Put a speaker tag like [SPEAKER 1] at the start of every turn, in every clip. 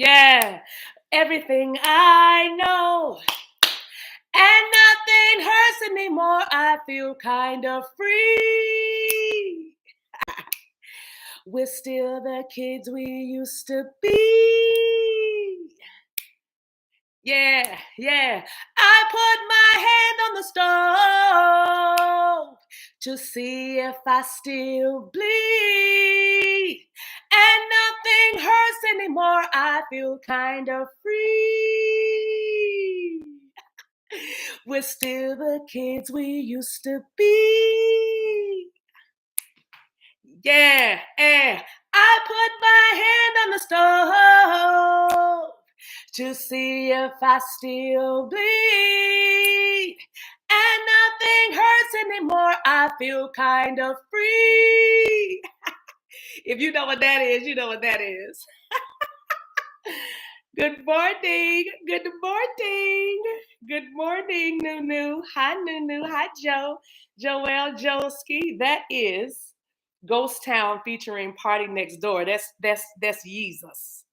[SPEAKER 1] Yeah. Everything I know and nothing hurts anymore. I feel kind of free. We're still the kids we used to be. Yeah, yeah. I put my hand on the stove to see if I still bleed. And nothing hurts anymore. I feel kind of free. We're still the kids we used to be. Yeah, yeah. I put my hand on the stove to see if I still bleed. And nothing hurts anymore. I feel kind of free. If you know what that is, you know what that is. Good morning. Good morning. Good morning, Nunu. Hi, Nunu. Hi, Joe. Joel Joski. That is Ghost Town featuring Party Next Door. That's Jesus.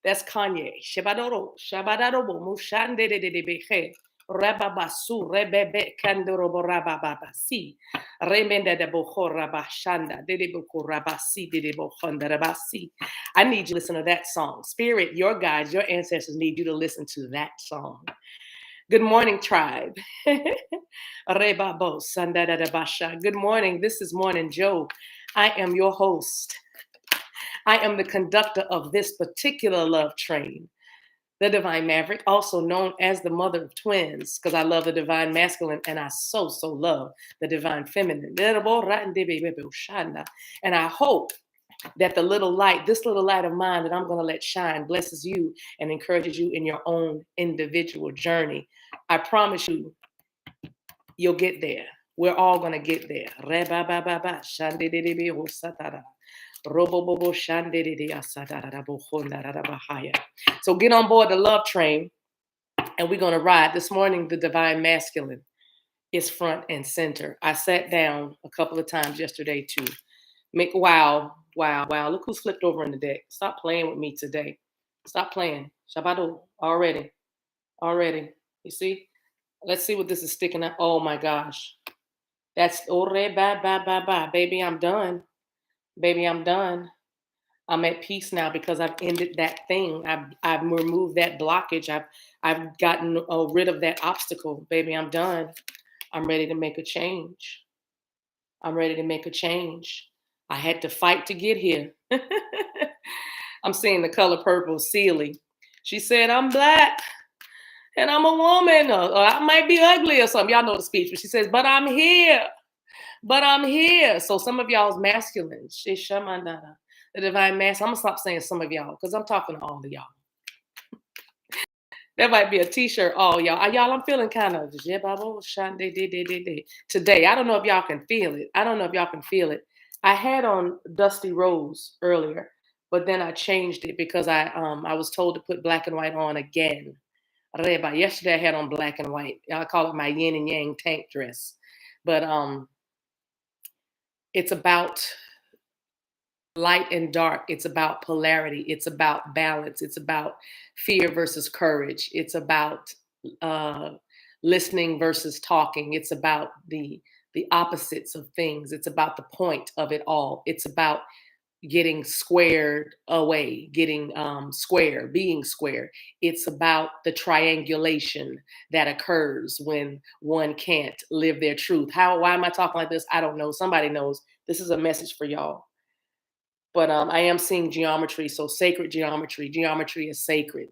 [SPEAKER 1] That's Kanye. Shabadoro. Shabadaro. Mushandede. Rababasu. Rebebe. Kandorobo rababasi. Remenda de boho rabashanda. Dedeboko rabasi. Dedebo honda rabasi. I need you to listen to that song. Spirit, your guides, your ancestors need you to listen to that song. Good morning, tribe. Rebabo, sandadadabasha. Good morning. This is Morning Joe. I am your host. I am the conductor of this particular love train, the Divine Maverick, also known as the mother of twins, because I love the divine masculine and I so love the divine feminine. And I hope that the little light, this little light of mine that I'm going to let shine, blesses you and encourages you in your own individual journey. I promise you, you'll get there. We're all going to get there. So get on board the love train and we're going to ride. This morning, the divine masculine is front and center. I sat down a couple of times yesterday to make, wow. Look who's flipped over in the deck. Stop playing with me today. Stop playing. Shabado. Already. You see? Let's see what this is sticking up. Oh my gosh. That's bye. Baby, I'm done. I'm at peace now because I've ended that thing. I've removed that blockage. I've gotten rid of that obstacle. Baby, I'm done. I'm ready to make a change. I had to fight to get here. I'm seeing the color purple, Sealy. She said, I'm black and I'm a woman, or I might be ugly or something. Y'all know the speech, but she says, but I'm here. So some of y'all's masculine. The divine masculine. I'm going to stop saying some of y'all because I'm talking to all of y'all. That might be a t-shirt, all y'all. Y'all, I'm feeling kind of today. I don't know if y'all can feel it. I had on Dusty Rose earlier, but then I changed it because I was told to put black and white on again. Yesterday I had on black and white. I call it my yin and yang tank dress. But it's about light and dark. It's about polarity. It's about balance. It's about fear versus courage. It's about listening versus talking. It's about the opposites of things. It's about the point of it all. It's about getting squared away, getting being square. It's about the triangulation that occurs when one can't live their truth. Why am I talking like this? I don't know. Somebody knows. This is a message for y'all. But I am seeing geometry, so sacred geometry. Geometry is sacred.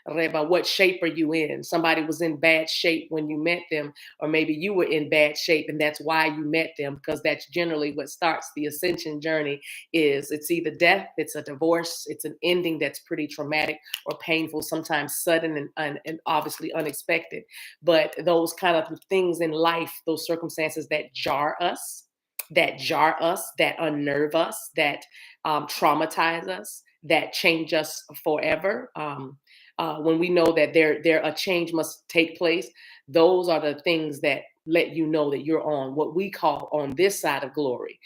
[SPEAKER 1] Reba, what shape are you in? Somebody was in bad shape when you met them, or maybe you were in bad shape, and that's why you met them, because that's generally what starts the ascension journey. It's either death, it's a divorce, it's an ending that's pretty traumatic or painful, sometimes sudden and obviously unexpected. But those kind of things in life, those circumstances that jar us, that unnerve us, that traumatize us, that change us forever. When we know that a change must take place, those are the things that let you know that you're on what we call on this side of glory.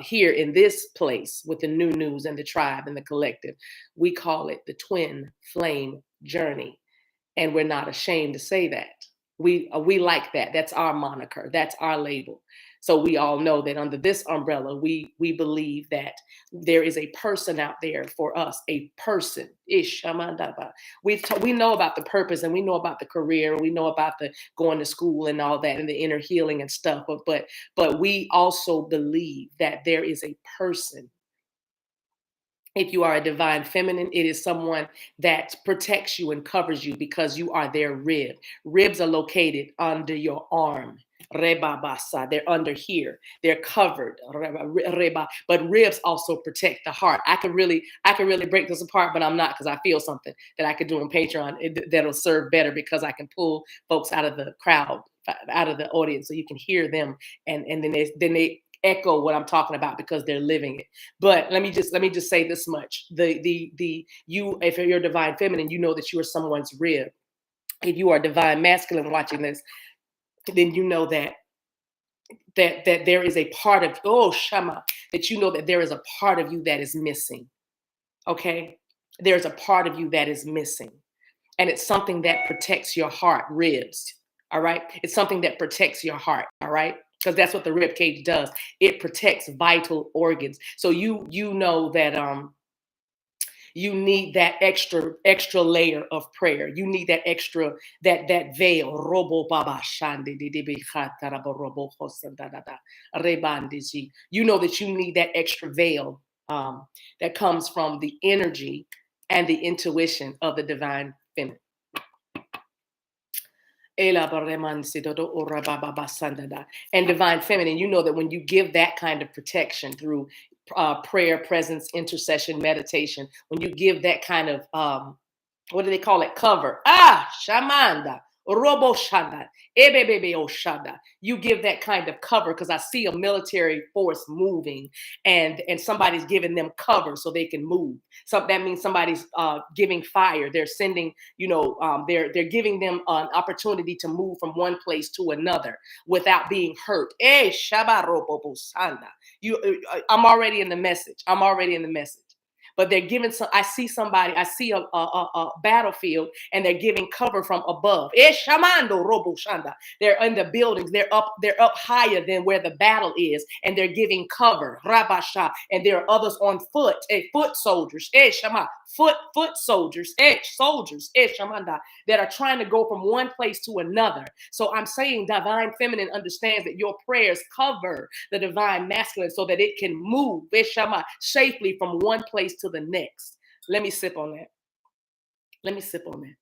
[SPEAKER 1] here in this place with the new news and the tribe and the collective, we call it the twin flame journey. And we're not ashamed to say that. We like that. That's our moniker. That's our label. So we all know that under this umbrella, we believe that there is a person out there for us, a person. Ish, shamandaba. We know about the purpose, and we know about the career, we know about the going to school and all that, and the inner healing and stuff. But we also believe that there is a person. If you are a divine feminine, it is someone that protects you and covers you because you are their rib. Ribs are located under your arm. Rebabasa, they're under here. They're covered. Reba. But ribs also protect the heart. I can really break this apart, but I'm not, because I feel something that I could do on Patreon that'll serve better, because I can pull folks out of the crowd, out of the audience, so you can hear them, and then they echo what I'm talking about because they're living it. But let me just say this much: you, if you're divine feminine, you know that you are someone's rib. If you are divine masculine watching this, then you know that there is a part of, oh Shama, that you know that there is a part of you that is missing. Okay, there's a part of you that is missing, and it's something that protects your heart, ribs. All right, it's something that protects your heart. All right, because that's what the rib cage does. It protects vital organs. So you know that you need that extra layer of prayer. You need that extra, that veil. Robo baba shandi di di bi khatara bo robo khosanda da da rebandiji. You know that you need that extra veil that comes from the energy and the intuition of the divine feminine. And divine feminine, you know that when you give that kind of protection through prayer, presence, intercession, meditation, when you give that kind of what do they call it? Cover. Shamanda. Robo Shanda. Ebebebe Oshanda. You give that kind of cover, because I see a military force moving, and somebody's giving them cover so they can move. So that means somebody's giving fire. They're sending, they're giving them an opportunity to move from one place to another without being hurt. Shaba Robo Shanda. I'm already in the message. But they're giving some. I see a battlefield, and they're giving cover from above. Shamando robo shanda. They're in the buildings. They're up higher than where the battle is, and they're giving cover. Rabasha. And there are others on foot. Foot soldiers. Shama. Foot soldiers. Soldiers. Shamanda. That are trying to go from one place to another. So I'm saying divine feminine understands that your prayers cover the divine masculine so that it can move Shama safely from one place to the next. Let me sip on that. Let me sip on that.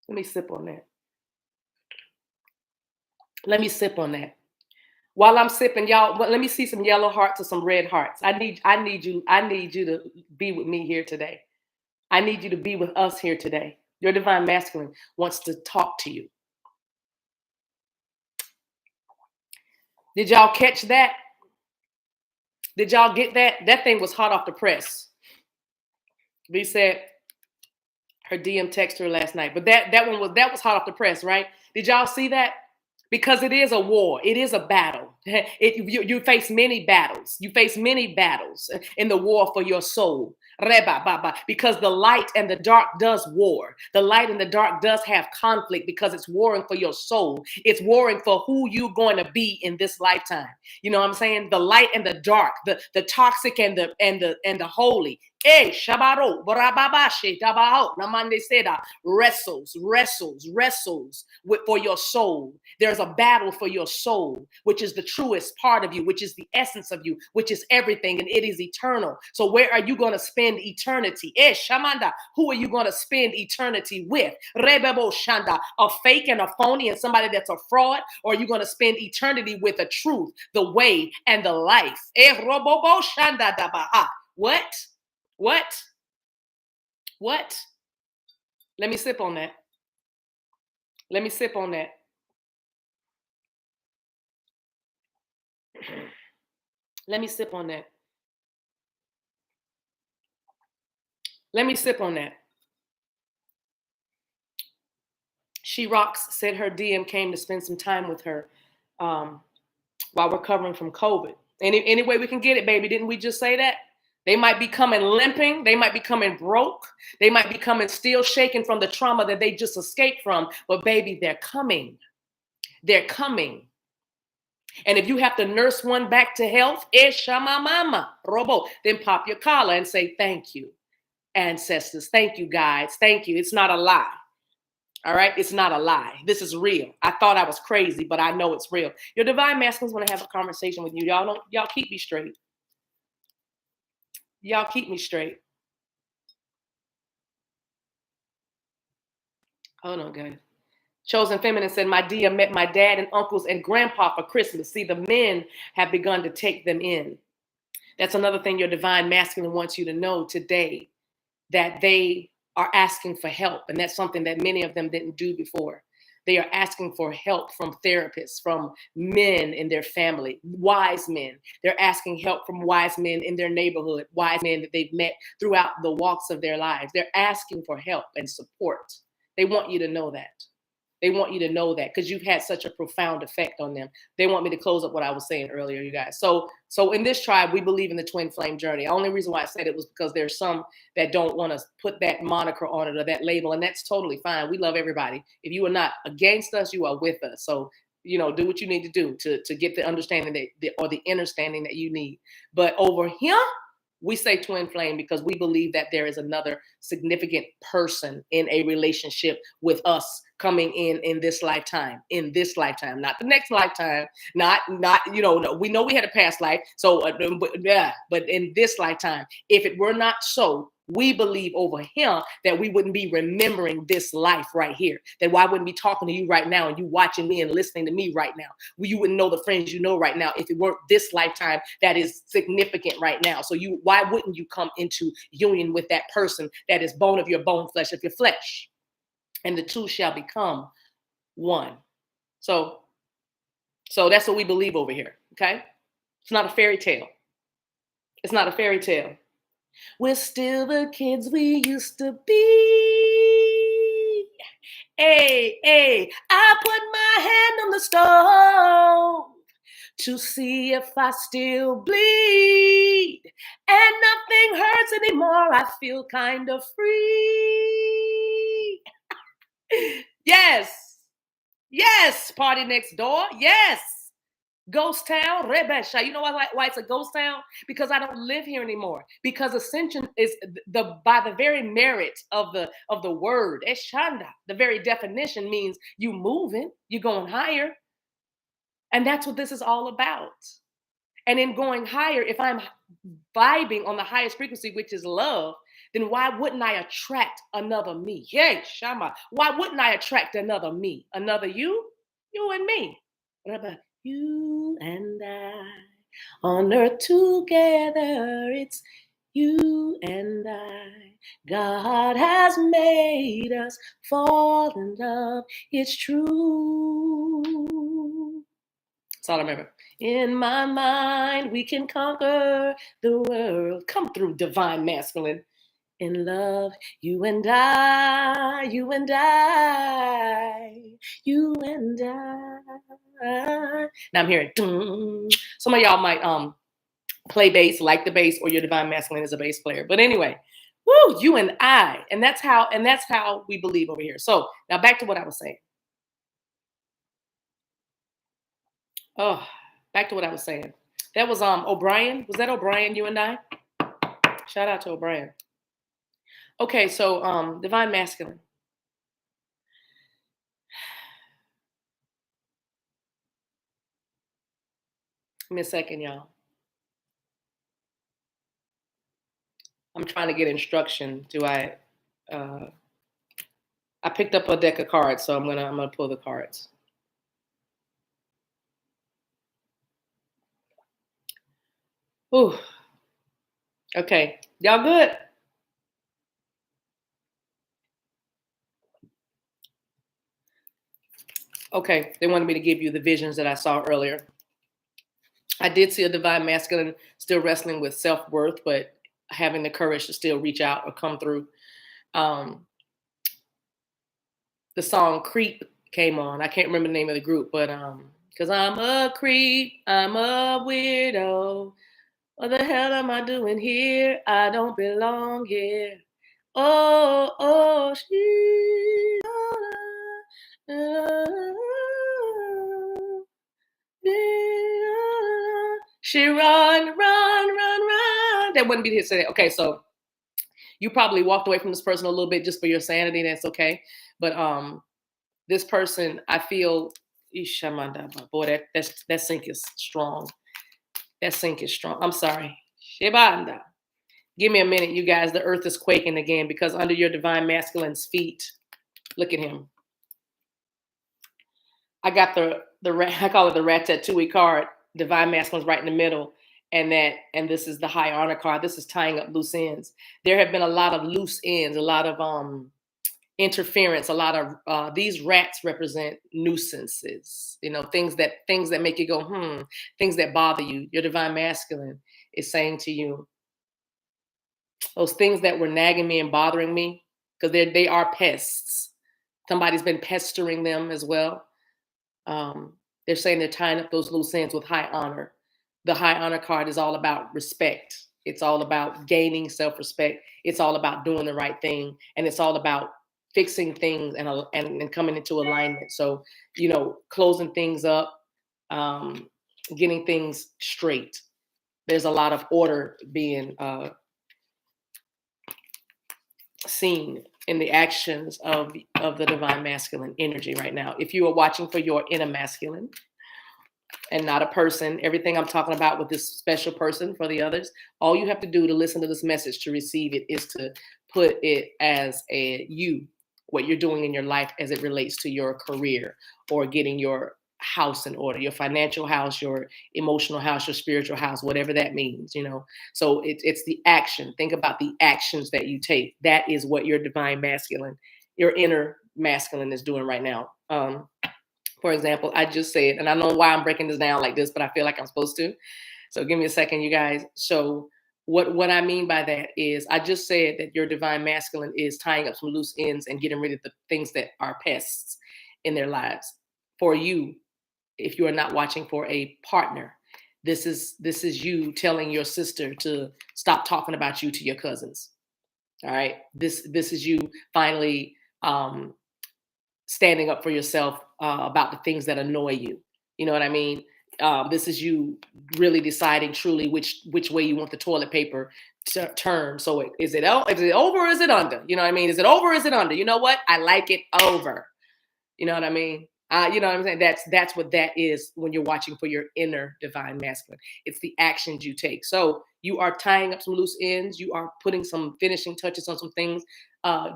[SPEAKER 1] Let me sip on that. Let me sip on that. While I'm sipping, y'all, let me see some yellow hearts or some red hearts. I need you to be with me here today. I need you to be with us here today. Your divine masculine wants to talk to you. Did y'all catch that? Did y'all get that? That thing was hot off the press. B said her DM texted her last night, but that was hot off the press, right? Did y'all see that? Because it is a war. It is a battle. You face many battles. You face many battles in the war for your soul. Because the light and the dark does war. The light and the dark does have conflict, because it's warring for your soul. It's warring for who you're going to be in this lifetime. You know what I'm saying? The light and the dark, the toxic and the holy. Shabaro, Barababashe, Tabao, Namande Seda, wrestles for your soul. There's a battle for your soul, which is the truest part of you, which is the essence of you, which is everything, and it is eternal. So where are you going to spend eternity? Shamanda, who are you going to spend eternity with? Rebebo Shanda, a fake and a phony and somebody that's a fraud, or are you going to spend eternity with the truth, the way, and the life? Robobo Shanda Dabaha. What? Let me sip on that. Let me sip on that. Let me sip on that. Let me sip on that. She Rocks said her DM came to spend some time with her while recovering from COVID. Any way we can get it, baby. Didn't we just say that? They might be coming limping. They might be coming broke. They might be coming still shaken from the trauma that they just escaped from. But baby, they're coming. They're coming. And if you have to nurse one back to health, mama, robo, then pop your collar and say, thank you, ancestors. Thank you, guides. Thank you. It's not a lie. All right. It's not a lie. This is real. I thought I was crazy, but I know it's real. Your divine masculines want to have a conversation with you. Y'all keep me straight. Y'all keep me straight. Hold on, guys. Chosen Feminine said, my Dia met my dad and uncles and grandpa for Christmas. See, the men have begun to take them in. That's another thing your divine masculine wants you to know today, that they are asking for help. And that's something that many of them didn't do before. They are asking for help from therapists, from men in their family, wise men. They're asking help from wise men in their neighborhood, wise men that they've met throughout the walks of their lives. They're asking for help and support. They want you to know that. They want you to know that because you've had such a profound effect on them. They want me to close up what I was saying earlier, you guys. So in this tribe, we believe in the twin flame journey. The only reason why I said it was because there's some that don't want to put that moniker on it or that label, and that's totally fine. We love everybody. If you are not against us, you are with us. So, do what you need to do to get the understanding or the understanding that you need. But over here, we say twin flame because we believe that there is another significant person in a relationship with us coming in this lifetime, not the next lifetime, not, no, we know we had a past life. So, but in this lifetime, if it were not so, we believe over here that we wouldn't be remembering this life right here. That why I wouldn't be talking to you right now and you watching me and listening to me right now. You wouldn't know the friends you know right now if it weren't this lifetime that is significant right now. So why wouldn't you come into union with that person that is bone of your bone, flesh of your flesh? And the two shall become one. So that's what we believe over here. Okay. It's not a fairy tale. It's not a fairy tale. We're still the kids we used to be. Hey, I put my hand on the stove to see if I still bleed. And nothing hurts anymore. I feel kind of free. Yes, party next door. Yes. Ghost town, Rebesha. You know why it's a ghost town? Because I don't live here anymore. Because ascension is by the very merit of the word, Eshanda. The very definition means you moving, you're going higher. And that's what this is all about. And in going higher, if I'm vibing on the highest frequency, which is love, then why wouldn't I attract another me? Yay, Shama. Why wouldn't I attract another me? Another you? You and me. What about you and I on earth together? It's you and I. God has made us fall in love. It's true. That's all I remember. In my mind, we can conquer the world. Come through, divine masculine. In love, you and I, you and I, you and I. Now I'm hearing, some of y'all might play bass, like the bass, or your divine masculine is a bass player. But anyway, woo, you and I. And that's how we believe over here. So now back to what I was saying. Oh, back to what I was saying. That was O'Brien. Was that O'Brien, you and I? Shout out to O'Brien. Okay, so divine masculine. Give me a second, y'all. I'm trying to get instruction. I picked up a deck of cards, so I'm gonna pull the cards. Ooh. Okay, y'all good? Okay, they wanted me to give you the visions that I saw earlier. I did see a divine masculine still wrestling with self-worth, but having the courage to still reach out or come through. The song Creep came on. I can't remember the name of the group, but Cause I'm a creep, I'm a weirdo. What the hell am I doing here? I don't belong here. Oh, oh, she run, run, run, run. That wouldn't be here today. Okay, so you probably walked away from this person a little bit just for your sanity. That's okay. But this person, I feel, boy, that sync is strong. That sync is strong. I'm sorry. Shibanda. Give me a minute, you guys. The earth is quaking again because under your divine masculine's feet, look at him. I got the I call it the Ratatouille card. Divine masculine's right in the middle, and this is the high honor card. This is tying up loose ends. There have been a lot of loose ends, a lot of interference, a lot of these rats represent nuisances. You know, things that make you go things that bother you. Your divine masculine is saying to you, those things that were nagging me and bothering me, because they are pests. Somebody's been pestering them as well. They're saying they're tying up those loose ends with high honor. The high honor card is all about respect. It's all about gaining self-respect. It's all about doing the right thing, and it's all about fixing things and coming into alignment. So, you know, closing things up, getting things straight. There's a lot of order being seen in the actions of the divine masculine energy right now. If you are watching for your inner masculine and not a person, everything I'm talking about with this special person for the others, all you have to do to listen to this message to receive it is to put it as a you, what you're doing in your life as it relates to your career or getting your house in order, your financial house, your emotional house, your spiritual house, whatever that means, you know. So it's the action. Think about the actions that you take. That is what your divine masculine, your inner masculine is doing right now. For example, I just said, and I don't know why I'm breaking this down like this, but I feel like I'm supposed to. So give me a second, you guys. So what I mean by that is I just said that your divine masculine is tying up some loose ends and getting rid of the things that are pests in their lives. For you, if you are not watching for a partner, this is you telling your sister to stop talking about you to your cousins. All right. This is you finally standing up for yourself about the things that annoy you. You know what I mean? This is you really deciding truly which way you want the toilet paper to turn. So is it over or is it under? You know what I mean? Is it over or is it under? You know what? I like it over. You know what I mean? You know what I'm saying? That's what that is when you're watching for your inner divine masculine. It's the actions you take. So you are tying up some loose ends. You are putting some finishing touches on some things.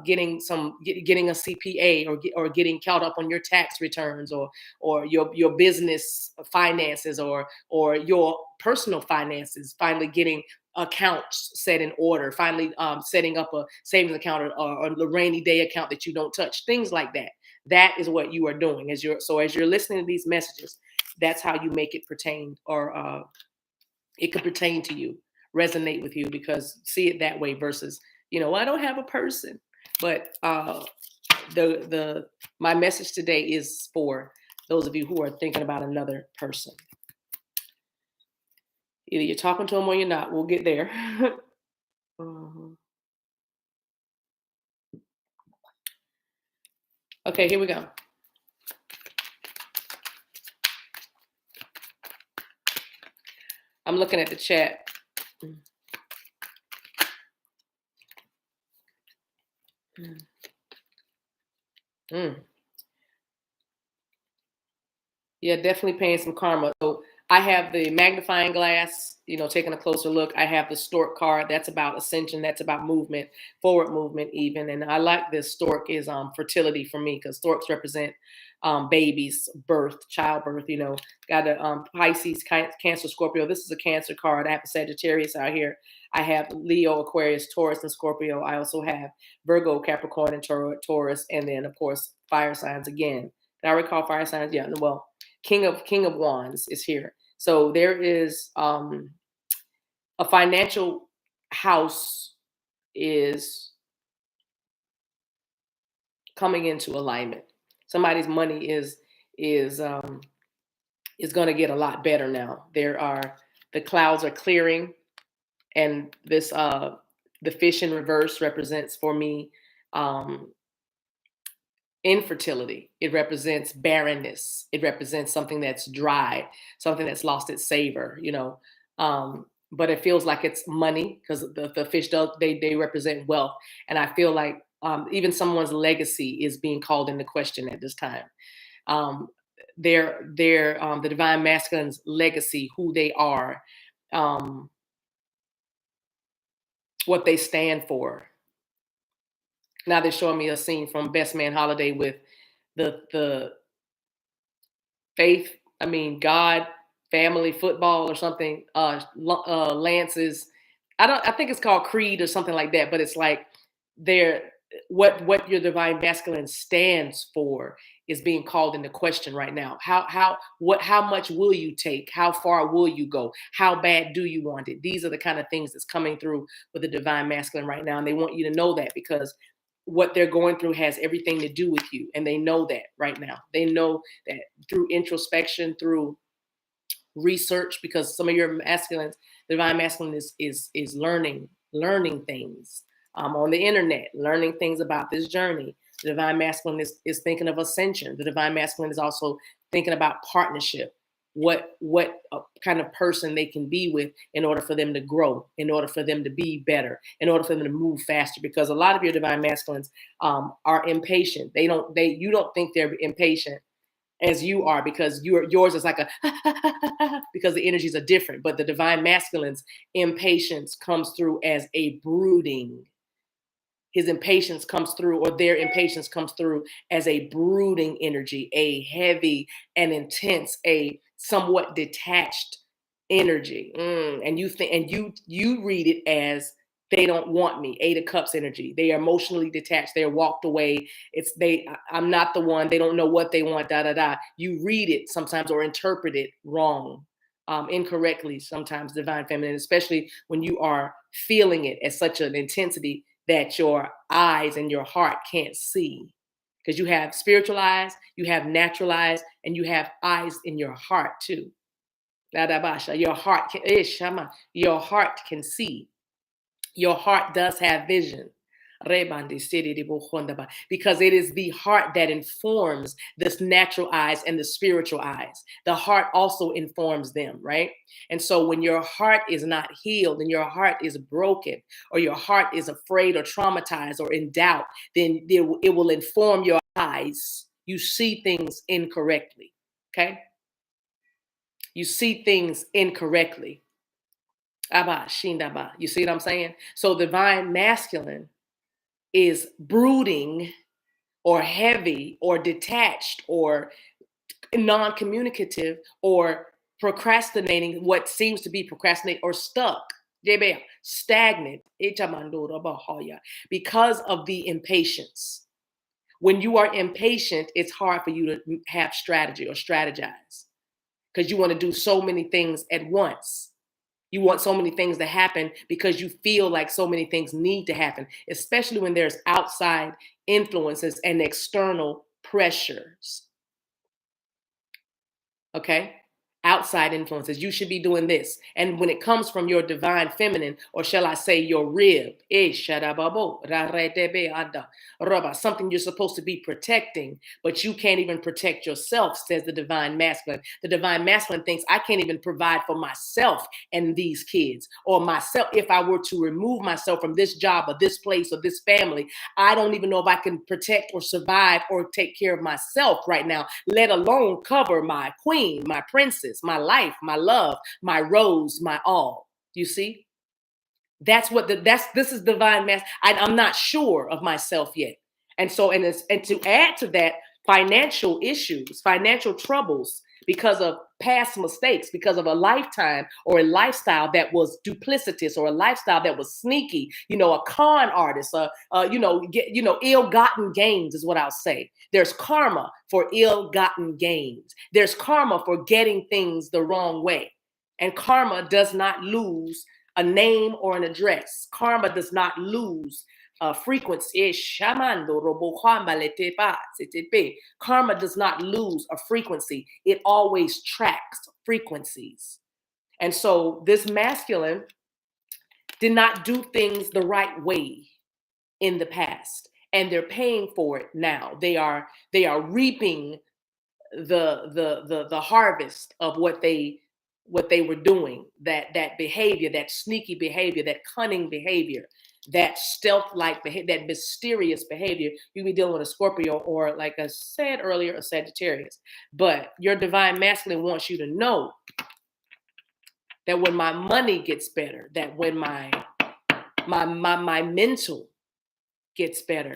[SPEAKER 1] Getting a CPA or getting caught up on your tax returns or your business finances or your personal finances. Finally getting accounts set in order. Finally setting up a savings account or a rainy day account that you don't touch. Things like that. That is what you are doing as you're listening to these messages. That's how you make it pertain, or it could pertain to you, resonate with you, because see it that way versus, you know, I don't have a person. But my message today is for those of you who are thinking about another person. Either you're talking to them or you're not. We'll get there. Mhm. Okay, here we go. I'm looking at the chat. Mm. Yeah, definitely paying some karma. So I have the magnifying glass, you know, taking a closer look. I have the stork card. That's about ascension. That's about movement, forward movement even. And I like this. Stork is fertility for me because storks represent babies, birth, childbirth, you know. Got a Pisces, Cancer, Scorpio. This is a Cancer card. I have a Sagittarius out here. I have Leo, Aquarius, Taurus, and Scorpio. I also have Virgo, Capricorn, and Taurus. And then, of course, fire signs again. Did I recall fire signs? Yeah, well, King of Wands is here. So there is a financial house is coming into alignment. Somebody's money is is going to get a lot better now. The clouds are clearing, and this the fish in reverse represents for me um, infertility. It represents barrenness. It represents something that's dry, something that's lost its savor, but it feels like it's money because the fish they represent wealth. And I feel like even someone's legacy is being called into question at this time. Um, the divine masculine's legacy, who they are, um, what they stand for. Now they're showing me a scene from Best Man Holiday with the faith, I mean, God, family, football or something. Lance's, I think it's called Creed or something like that, but it's like they're, what your divine masculine stands for is being called into question right now. How much will you take? How far will you go? How bad do you want it? These are the kind of things that's coming through with the divine masculine right now. And they want you to know that, because what they're going through has everything to do with you. And they know that right now. They know that through introspection, through research, because some of your masculines, divine masculine is learning things on the internet, learning things about this journey. The divine masculine is thinking of ascension. The divine masculine is also thinking about partnership. What kind of person they can be with in order for them to grow, in order for them to be better, in order for them to move faster. Because a lot of your divine masculines are impatient. You don't think they're impatient as you are, because yours is like a because the energies are different. But the divine masculine's impatience comes through as a brooding. His impatience comes through, or their impatience comes through as a brooding energy, a heavy and intense, a somewhat detached energy. And you think, and you read it as they don't want me. 8 of Cups energy. They are emotionally detached. They're walked away. I'm not the one. They don't know what they want. Da da da. You read it sometimes or interpret it wrong, incorrectly. Sometimes divine feminine, especially when you are feeling it at such an intensity that your eyes and your heart can't see. Because you have spiritual eyes, you have natural eyes, and you have eyes in your heart too. Your heart can see. Your heart does have vision. Because it is the heart that informs this natural eyes and the spiritual eyes. The heart also informs them, right? And so when your heart is not healed and your heart is broken, or your heart is afraid or traumatized or in doubt, then it will inform your eyes. You see things incorrectly, okay? You see things incorrectly. You see what I'm saying? So divine masculine is brooding or heavy or detached or non-communicative or procrastinating, what seems to be procrastinate or stuck, stagnant, because of the impatience. When you are impatient, it's hard for you to have strategy or strategize, because you want to do so many things at once. You want so many things to happen because you feel like so many things need to happen, especially when there's outside influences and external pressures. Okay? Outside influences. You should be doing this. And when it comes from your divine feminine, or shall I say your rib, something you're supposed to be protecting, but you can't even protect yourself, says the divine masculine. The divine masculine thinks, I can't even provide for myself and these kids, or myself. If I were to remove myself from this job or this place or this family, I don't even know if I can protect or survive or take care of myself right now, let alone cover my queen, my princess, my life, my love, my rose, my all. You see? This is divine mass. I'm not sure of myself yet. And so, and to add to that, financial issues, financial troubles, because of past mistakes, because of a lifetime or a lifestyle that was duplicitous, or a lifestyle that was sneaky, a con artist, ill-gotten gains is what I'll say. There's karma for ill-gotten gains. There's karma for getting things the wrong way. And karma does not lose a name or an address. Karma does not lose frequency. Karma does not lose a frequency. It always tracks frequencies. And so this masculine did not do things the right way in the past, and they're paying for it now. They are reaping the harvest of what they were doing, that behavior, that sneaky behavior, that cunning behavior, that stealth-like behavior, that mysterious behavior. You be dealing with a Scorpio, or like I said earlier, a Sagittarius. But your divine masculine wants you to know that when my money gets better, that when my mental gets better,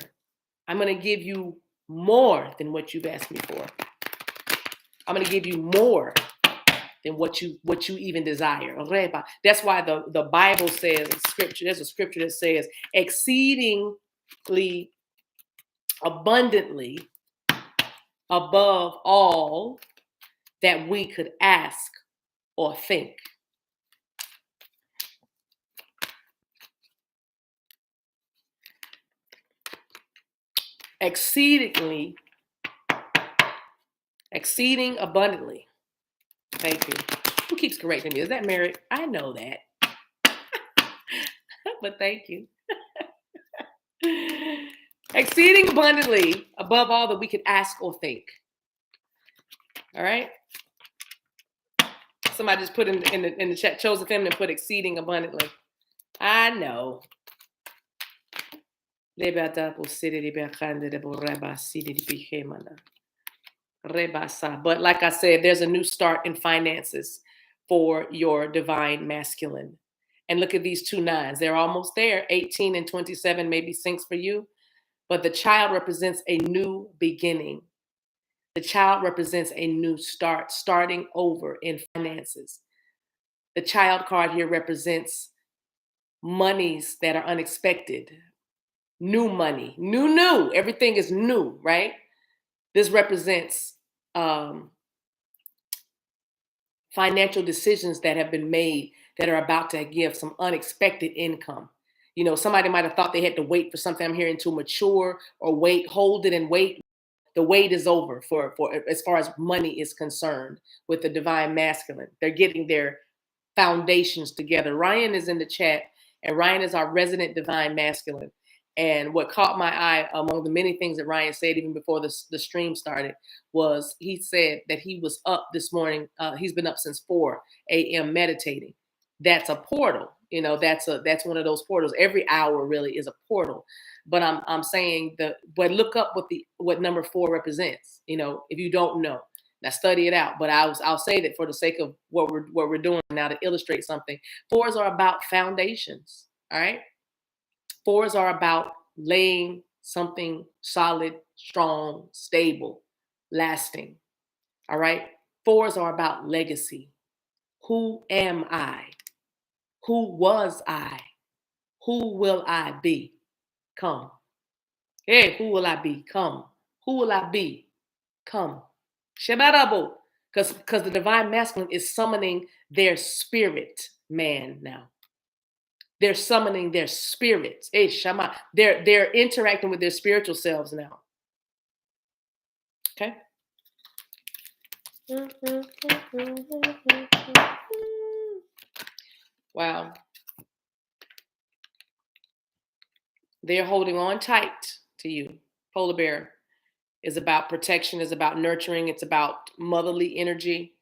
[SPEAKER 1] I'm going to give you more than what you've asked me for. I'm going to give you more than what you even desire. That's why the Bible says, scripture, there's a scripture that says exceedingly abundantly above all that we could ask or think. Exceeding abundantly. Thank you. Who keeps correcting me? Is that Maverick? I know that. But thank you. Exceeding abundantly above all that we could ask or think. All right. Somebody just put in the chat, chose a feminine, put exceeding abundantly. I know. But like I said, there's a new start in finances for your divine masculine. And look at these 2 nines. They're almost there. 18 and 27 maybe syncs for you. But the child represents a new beginning. The child represents a new start, starting over in finances. The child card here represents monies that are unexpected. New money. New. Everything is new, right? This represents financial decisions that have been made that are about to give some unexpected income. You know, somebody might have thought they had to wait for something, I'm hearing, to mature, or wait, hold it and wait. The wait is over for as far as money is concerned with the divine masculine. They're getting their foundations together. Ryan is in the chat, and Ryan is our resident divine masculine. And what caught my eye among the many things that Ryan said even before the stream started was he said that he was up this morning. He's been up since 4 a.m. meditating. That's a portal. You know, that's one of those portals. Every hour really is a portal. But I'm saying but look up what number 4 represents. You know, if you don't know, now study it out. But I'll say that for the sake of what we're doing now to illustrate something. 4s are about foundations. All right. 4s are about laying something solid, strong, stable, lasting. All right. 4s are about legacy. Who am I? Who was I? Who will I be? Come. Hey, who will I be? Come. Who will I be? Come. Shebarabo. Because the divine masculine is summoning their spirit man now. They're summoning their spirits. Hey, Shama. They're interacting with their spiritual selves now. Okay. Wow. They're holding on tight to you. Polar bear is about protection, is about nurturing, it's about motherly energy,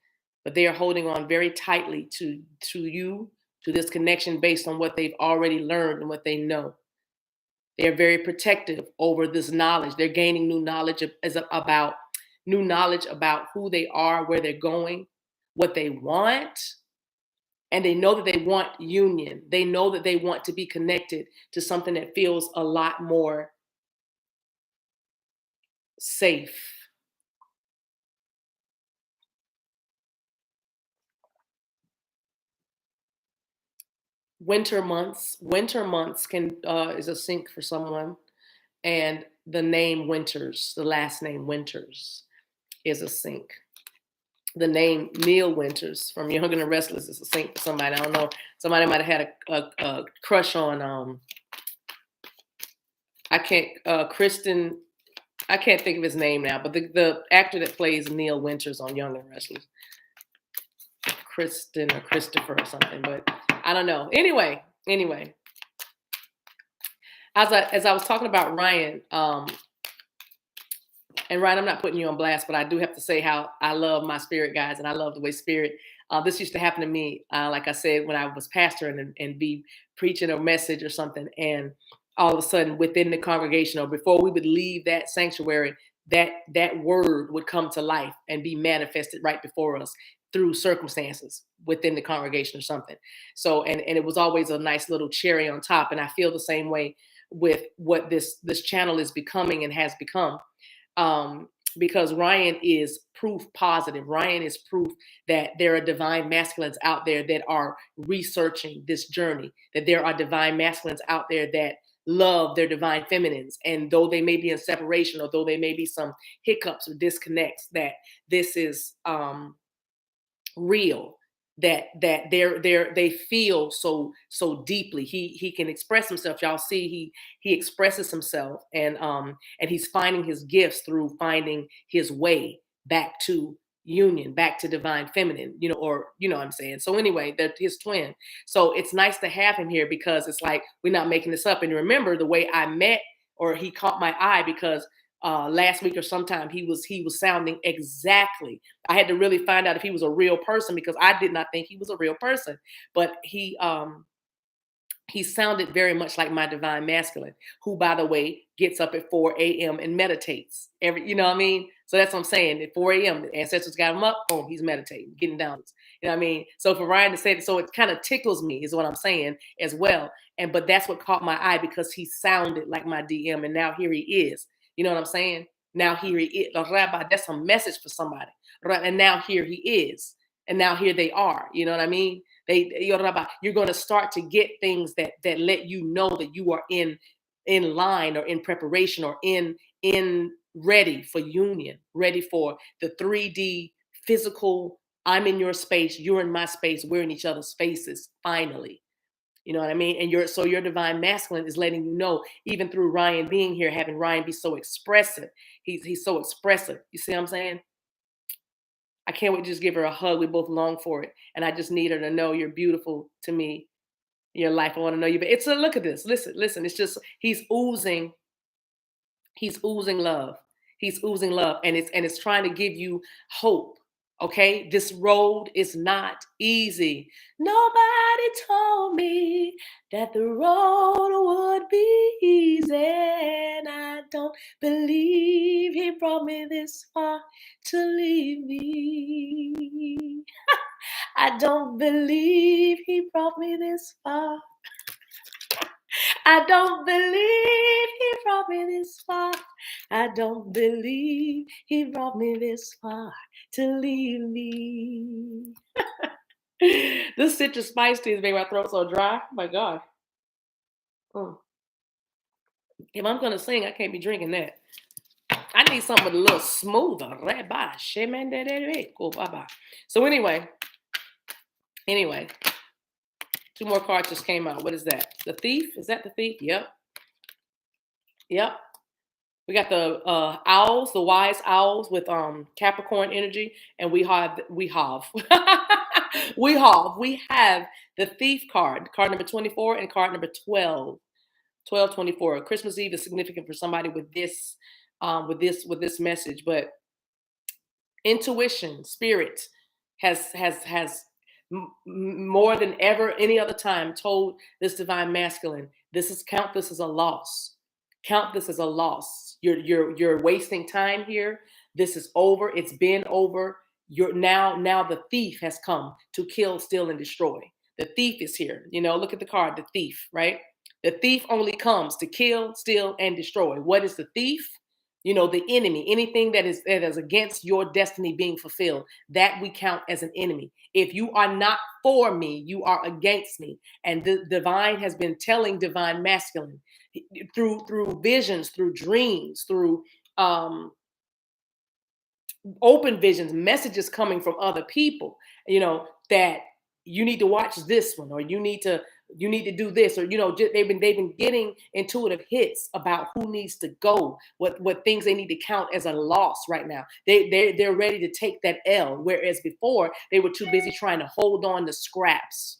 [SPEAKER 1] but they are holding on very tightly to you, to this connection based on what they've already learned and what they know. They're very protective over this knowledge. They're gaining new knowledge about who they are, where they're going, what they want. And they know that they want union. They know that they want to be connected to something that feels a lot more safe. Winter months can is a sync for someone, and the name Winters, the last name Winters, is a sync. The name Neil Winters from Young and the Restless is a sync for somebody. I don't know. Somebody might have had a crush on I can't, Kristen, I can't think of his name now, but the actor that plays Neil Winters on Young and Restless, Kristen or Christopher or something, but I don't know. Anyway, as I was talking about Ryan, and Ryan, I'm not putting you on blast, but I do have to say how I love my spirit guides, and I love the way spirit. This used to happen to me, like I said, when I was pastoring and be preaching a message or something, and all of a sudden within the congregation or before we would leave that sanctuary, that word would come to life and be manifested right before us through circumstances within the congregation or something. So, and it was always a nice little cherry on top. And I feel the same way with what this channel is becoming and has become, because Ryan is proof positive. Ryan is proof that there are divine masculines out there that are researching this journey, that there are divine masculines out there that love their divine feminines. And though they may be in separation, or though there may be some hiccups or disconnects, that this is real, that they feel so deeply. He can express himself. Y'all see, he expresses himself, and he's finding his gifts through finding his way back to union, back to divine feminine, or what I'm saying. So anyway, that his twin. So it's nice to have him here, because it's like we're not making this up. And remember the way I met, or he caught my eye, because last week or sometime he was sounding exactly. I had to really find out if he was a real person, because I did not think he was a real person. But he sounded very much like my divine masculine, who, by the way, gets up at 4 a.m. and meditates every, you know what I mean? So that's what I'm saying. At 4 a.m., the ancestors got him up. Boom, he's meditating, getting down. You know what I mean? So for Ryan to say that, so it kind of tickles me, is what I'm saying as well. But that's what caught my eye, because he sounded like my DM, and now here he is. You know what I'm saying? Now here he is. Rabbi, that's a message for somebody. Right? And now here he is. And now here they are. You know what I mean? You're going to start to get things that let you know that you are in line, or in preparation, or in ready for union, ready for the 3D physical. I'm in your space, you're in my space, we're in each other's spaces finally. You know what I mean? And your divine masculine is letting you know, even through Ryan being here, having Ryan be so expressive. He's so expressive. You see what I'm saying? I can't wait to just give her a hug. We both long for it. And I just need her to know you're beautiful to me. Your life. I want to know you. But it's a look at this. Listen. It's just he's oozing love. He's oozing love. And it's trying to give you hope. Okay, this road is not easy. Nobody told me that the road would be easy. And I don't believe he brought me this far to leave me. I don't believe he brought me this far. I don't believe he brought me this far. I don't believe he brought me this far to leave me. This citrus spice tea is making my throat so dry. Oh my God. If I'm going to sing, I can't be drinking that. I need something a little smoother. So anyway, 2 more cards just came out. What is that? The Thief? Is that the Thief? Yep. We got the owls, the wise owls with Capricorn energy, and we have we have the Thief card number 24, and card number 1224. Christmas Eve is significant for somebody with this message, but intuition, spirit has more than ever any other time told this divine masculine, this is a loss. Count this as a loss. You're wasting time here. This is over. It's been over. You're now the thief has come to kill, steal, and destroy. The thief is here. Look at the card, the thief, right? The thief only comes to kill, steal, and destroy. What is the thief? The enemy, anything that is against your destiny being fulfilled, that we count as an enemy. If you are not for me, you are against me. And the divine has been telling divine masculine through visions, through dreams, through open visions, messages coming from other people, that you need to watch this one, or you need to you need to do this, or they've been getting intuitive hits about who needs to go, what things they need to count as a loss right now. They're ready to take that L, whereas before they were too busy trying to hold on to scraps,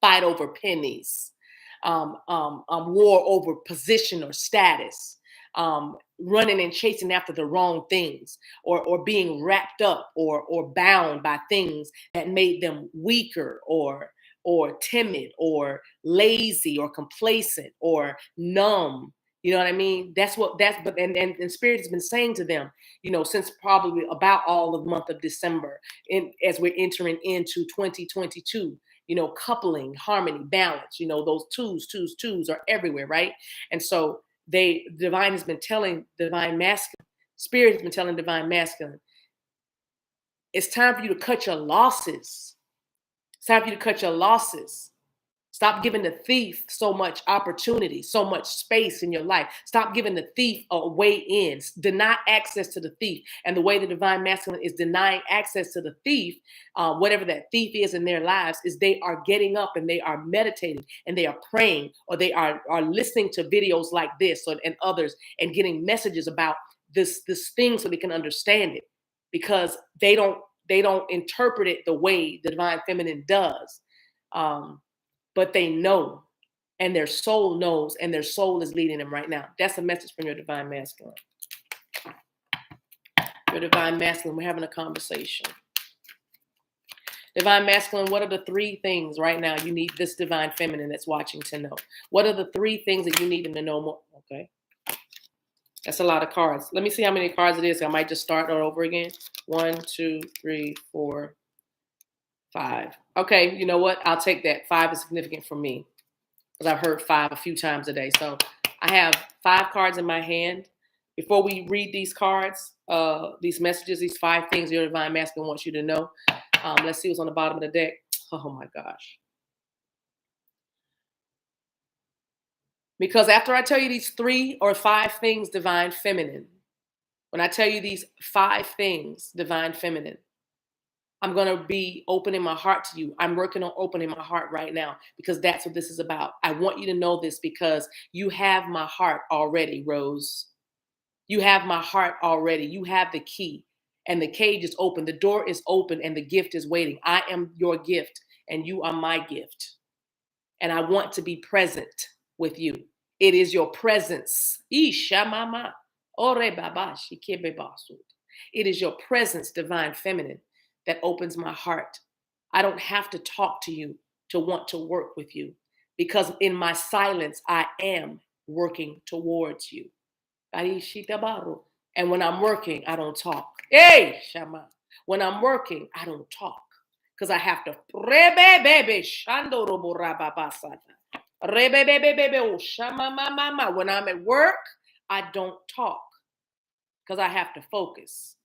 [SPEAKER 1] fight over pennies, war over position or status, running and chasing after the wrong things, or being wrapped up or bound by things that made them weaker or timid or lazy or complacent or numb. You know what I mean? And Spirit has been saying to them, since probably about all of the month of December, as we're entering into 2022, coupling, harmony, balance, those twos are everywhere, right? And so Divine has been telling Divine Masculine, Spirit has been telling Divine Masculine, it's time for you to cut your losses. It's time for you to cut your losses. Stop giving the thief so much opportunity, so much space in your life. Stop giving the thief a way in. Deny access to the thief. And the way the Divine Masculine is denying access to the thief, whatever that thief is in their lives, is they are getting up and they are meditating and they are praying, or they are listening to videos like this and others, and getting messages about this thing so they can understand it, because they don't interpret it the way the Divine Feminine does. But they know, and their soul knows, and their soul is leading them right now. That's a message from your Divine Masculine. Your Divine Masculine, we're having a conversation. Divine Masculine, what are the 3 things right now you need this Divine Feminine that's watching to know? What are the 3 things that you need them to know more? Okay. That's a lot of cards. Let me see how many cards it is. I might just start all over again. 1, 2, 3, 4, 5. Okay, you know what? I'll take that. 5 is significant for me, because I've heard 5 a few times a day. So I have 5 cards in my hand. Before we read these cards, these messages, these 5 things your Divine Masculine wants you to know. Let's see what's on the bottom of the deck. Oh my gosh. Because after I tell you these 3 or 5 things, Divine Feminine, when I tell you these 5 things, Divine Feminine, I'm going to be opening my heart to you. I'm working on opening my heart right now, because that's what this is about. I want you to know this because you have my heart already, Rose. You have my heart already. You have the key, and the cage is open. The door is open and the gift is waiting. I am your gift and you are my gift. And I want to be present with you. It is your presence. Ishamama. Ore baba shikebe basud. It is your presence, Divine Feminine, that opens my heart. I don't have to talk to you to want to work with you, because in my silence, I am working towards you. And when I'm working, I don't talk. Hey, Shama. When I'm working, I don't talk, because I have to. When I'm at work, I don't talk, because I have to focus.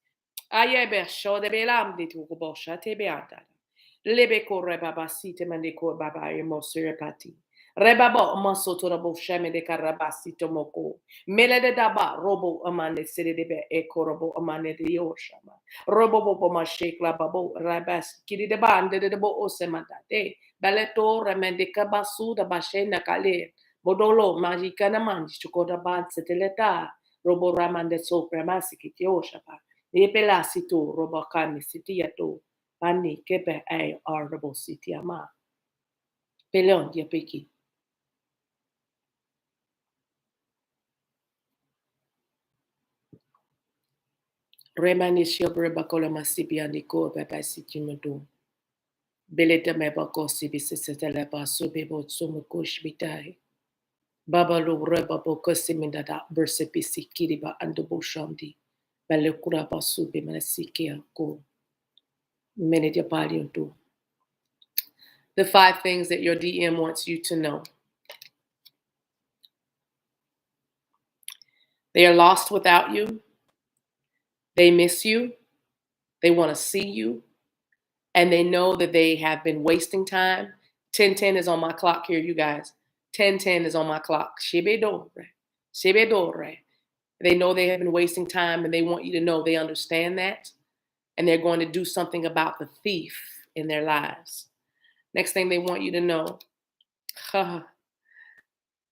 [SPEAKER 1] Rebaba masoto rabo shame de karabasi tomoko. Melede daba robo amane sedebe e korobo amane de yoshama. Robo bobo mashekla babo rabas kiri de bande de bo osemandate. Baleto remende kabasu da bashena kale. Bodolo magika na manji chukoda ban seteleta. Robo ramande so premasi kitioshapa. Epela situ robo kani sitiato. Pani kepe ay arbo sitiama. Peleon diapeki. Remanisio brebacola masipia nico papa sitimado. Beleta mebaco sibisitela basso bebo sumukush bitai. Babalo rebabo cosimindada bersepisi kiriba andobo shandi. Balecura basu bemanasikia go. Menedia palionto. The 5 things that your DM wants you to know. They are lost without you. They miss you. They want to see you. And they know that they have been wasting time. 10:10 is on my clock here, you guys. 10:10 is on my clock. Shibedore. Shibedore. They know they have been wasting time, and they want you to know they understand that. And they're going to do something about the thief in their lives. Next thing they want you to know That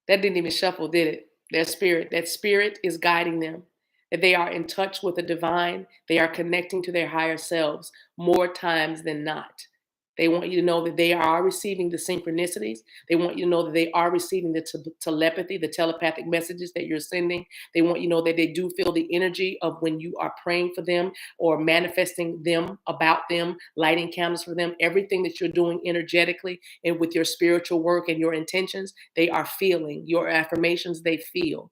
[SPEAKER 1] didn't even shuffle, did it? Their spirit, that spirit is guiding them. That they are in touch with the divine. They are connecting to their higher selves more times than not. They want you to know that they are receiving the synchronicities. They want you to know that they are receiving the telepathy, the telepathic messages that you're sending. They want you to know that they do feel the energy of when you are praying for them or manifesting them about them, lighting candles for them. Everything that you're doing energetically and with your spiritual work and your intentions, they are feeling your affirmations. They feel.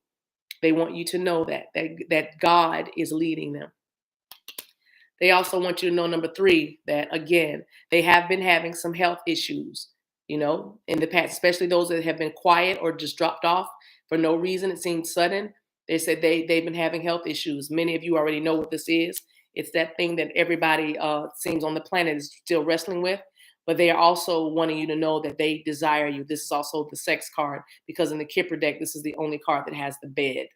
[SPEAKER 1] They want you to know that God is leading them. They also want you to know, number three, that again, they have been having some health issues, in the past, especially those that have been quiet or just dropped off for no reason. It seems sudden. They said they've been having health issues. Many of you already know what this is. It's that thing that everybody seems on the planet is still wrestling with. But they are also wanting you to know that they desire you. This is also the sex card, because in the Kipper deck, this is the only card that has the bed.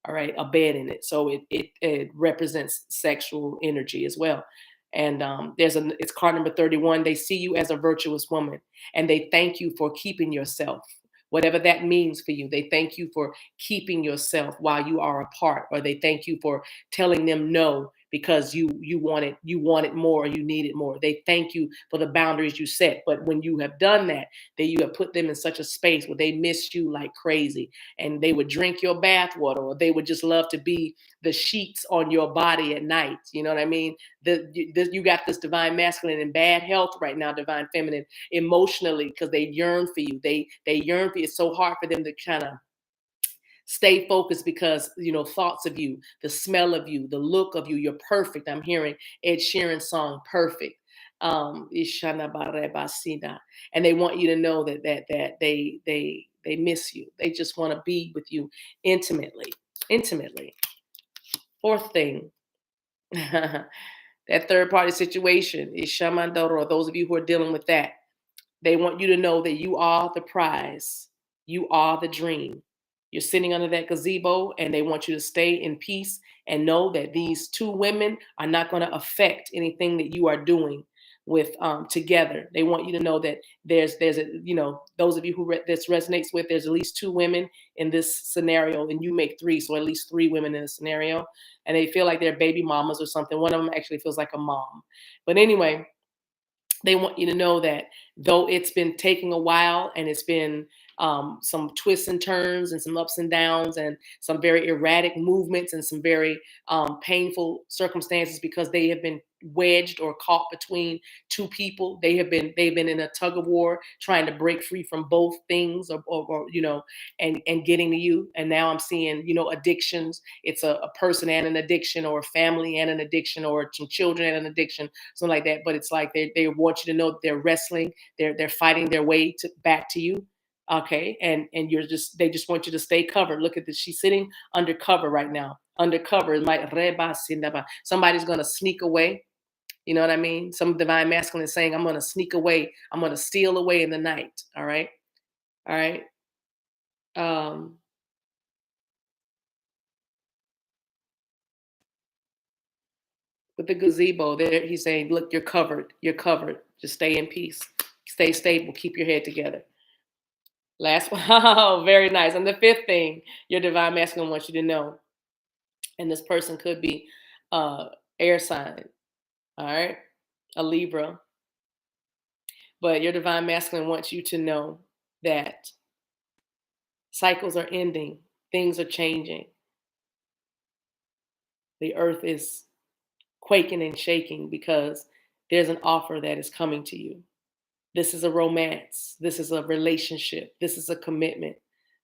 [SPEAKER 1] All right, a bed in it, so it represents sexual energy as well. And it's card number 31. They see you as a virtuous woman, and they thank you for keeping yourself, whatever that means for you. They thank you for keeping yourself while you are apart, or they thank you for telling them no because you wanted more, or you needed more. They thank you for the boundaries you set. But when you have done that, you have put them in such a space where they miss you like crazy, and they would drink your bath water, or they would just love to be the sheets on your body at night. You know what I mean? You got this divine masculine in bad health right now, divine feminine, emotionally, because they yearn for you. They yearn for you. It's so hard for them to kind of stay focused because thoughts of you, the smell of you, the look of you, you're perfect. I'm hearing Ed Sheeran's song Perfect. Ishana Barebasina. And they want you to know that they miss you. They just want to be with you intimately. Intimately. Fourth thing, that third party situation is Shamandoro. Those of you who are dealing with that, they want you to know that you are the prize. You are the dream. You're sitting under that gazebo, and they want you to stay in peace and know that these two women are not going to affect anything that you are doing with together. They want you to know that there's a those of you who this resonates with, there's at least two women in this scenario, and you make three, so at least three women in a scenario, and they feel like they're baby mamas or something. One of them actually feels like a mom, but anyway, they want you to know that though it's been taking a while, and it's been some twists and turns and some ups and downs and some very erratic movements and some very painful circumstances, because they have been wedged or caught between two people. They've been in a tug of war trying to break free from both things, or and getting to you. And now I'm seeing addictions. It's a person and an addiction, or a family and an addiction, or some children and an addiction, something like that. But it's like they want you to know that they're wrestling, they're fighting their way back to you. Okay, and they just want you to stay covered. Look at this. She's sitting undercover right now. Undercover is like reba sindaba. Somebody's gonna sneak away. You know what I mean? Some divine masculine is saying, I'm gonna sneak away, I'm gonna steal away in the night. All right. All right. Um, with the gazebo there, he's saying, look, you're covered. You're covered. Just stay in peace. Stay stable. Keep your head together. Last one. Oh, very nice. And the fifth thing your divine masculine wants you to know, and this person could be air sign, all right, a Libra, but your divine masculine wants you to know that cycles are ending, things are changing, the earth is quaking and shaking because there's an offer that is coming to you. This is a romance. This is a relationship. This is a commitment.